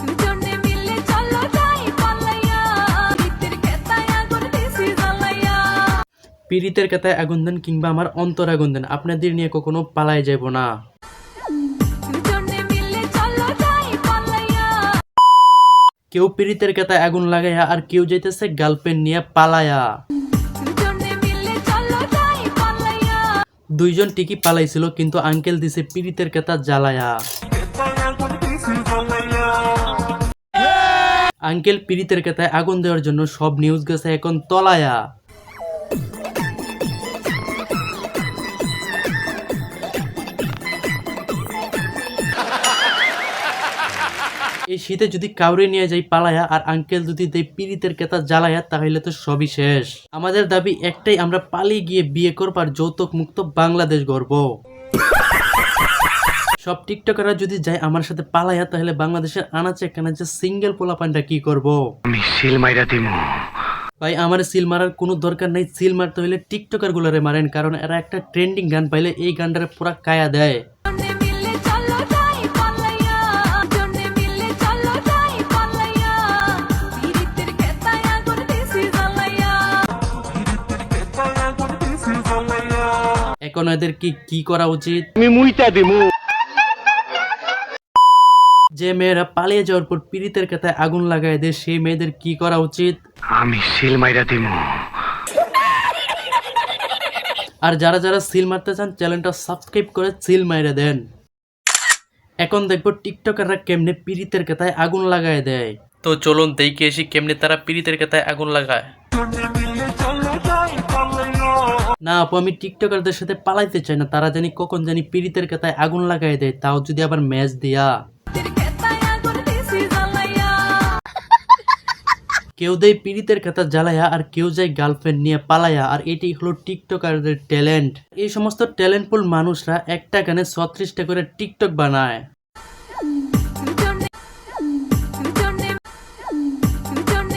দুজনে মিলে চলো যাই পালাইয়া রীতির খেতায় আগুন দিছি জ্বালাইয়া। পীড়িতের কাতায় আগুন দেন কিংবা আমার অন্তর আগুন দেন, আপনাদের নিয়ে কখনো পালায় যাব না। দুজনে মিলে চলো যাই পালাইয়া। কেউ পীড়িতের কাতায় আগুন লাগাইয়া আর কেউ যাইতেছে গার্লফ্রেন্ড নিয়ে পালায়া। দুজনে মিলে চলো যাই পালাইয়া। দুইজন ঠিকই পালাইছিল কিন্তু আঙ্কেল দিছে পীড়িতের কাতা জ্বালায়া। আঙ্কেল পীড়িতের কাতায় আগুন দেওয়ার জন্য সব নিউজ গেছে এখন তলায়া। এই শীতে যদি কাউরে নিয়ে যাই পালায়া আর আঙ্কেল যদি দেয় পীড়িতের কেতা জ্বালায়া তাহলে তো সবই শেষ। আমাদের দাবি একটাই, আমরা পালিয়ে গিয়ে বিয়ে করব আর যৌতুক মুক্ত বাংলাদেশ গড়ব। সব টিকটকাররা যদি যায় আমার সাথে পালায়া তাহলে বাংলাদেশের আনাচে কানাচে সিঙ্গেল পোলাপানটা কি করব? আমি সিল মাইরা দিমু। ভাই আমার সিল মারার কোনো দরকার নাই, সিল মারতে হইলে টিকটকার গুলারে মারেন, কারণ এরা একটা ট্রেন্ডিং গান পাইলে এই গানটারে পুরা কায়া দেয়। দুজনে মিলে চলো যাই পালাইয়া। দুজনে মিলে চলো যাই পালাইয়া রীতির খেতায় আগুন দিছি জ্বালাইয়া। এখন এদের কি করা উচিত? আমি মুইতা দিমু। যে মেয়েরা পালিয়ে যাওয়ার পর পীড়িতের কাতায় আগুন লাগায় দেয় সেই মেয়েদের কি করা উচিত? আমি সিল মাইরা দিমু। আর যারা যারা সিল মারতে চান চ্যানেলটা সাবস্ক্রাইব করে সিল মাইরা দেন। এখন দেখবো টিকটকাররা কেমনে পীড়িতের কাতায় আগুন লাগায় দেয়। তো চলুন দেখে এসি কেমনে তারা পীড়িতের কাতায় আগুন লাগায়। না আপু, আমি টিকটকারদের সাথে পালাইতে চাই না, তারা জানি কখন জানি পীড়িতের কাতায় আগুন লাগায় দেয়, তাও যদি আবার ম্যাচ দিয়া। রীতির খেতায় আগুন দিছি জ্বালাইয়া। কেউ দেয় পীড়িতের কাতা জ্বালায়া আর কেউ যায় গার্লফ্রেন্ড নিয়ে পালায়া, আর এটি হলো টিকটকারদের ট্যালেন্ট। এই সমস্ত ট্যালেন্টফুল মানুষরা একটা গানে 36টা করে টিকটক বানায়।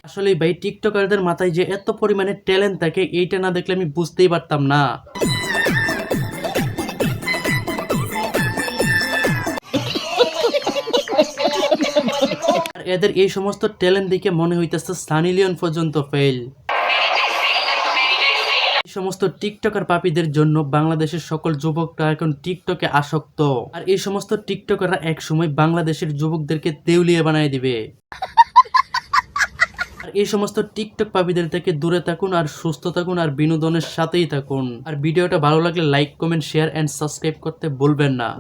আসলে ভাই টিকটকারদের মাথায় যে এত পরিমাণে ট্যালেন্ট থাকে এইটা না দেখলে আমি বুঝতেই পারতাম না। আর এদের এই সমস্ত ট্যালেন্ট দেখে মনে হইতেছে সানি লিওন পর্যন্ত ফেল। এই সমস্ত টিকটকার পাপীদের জন্য বাংলাদেশের সকল যুবকরা এখন টিকটকে আসক্ত, আর এই সমস্ত টিকটকাররা একসময় বাংলাদেশের যুবকদেরকে দেউলিয়া বানায় দিবে। আর এই সমস্ত টিকটক পাপীদের থেকে দূরে থাকুন আর সুস্থ থাকুন আর বিনোদনের সাথেই থাকুন। আর ভিডিওটা ভালো লাগলে like comment share and subscribe করতে ভুলবেন না।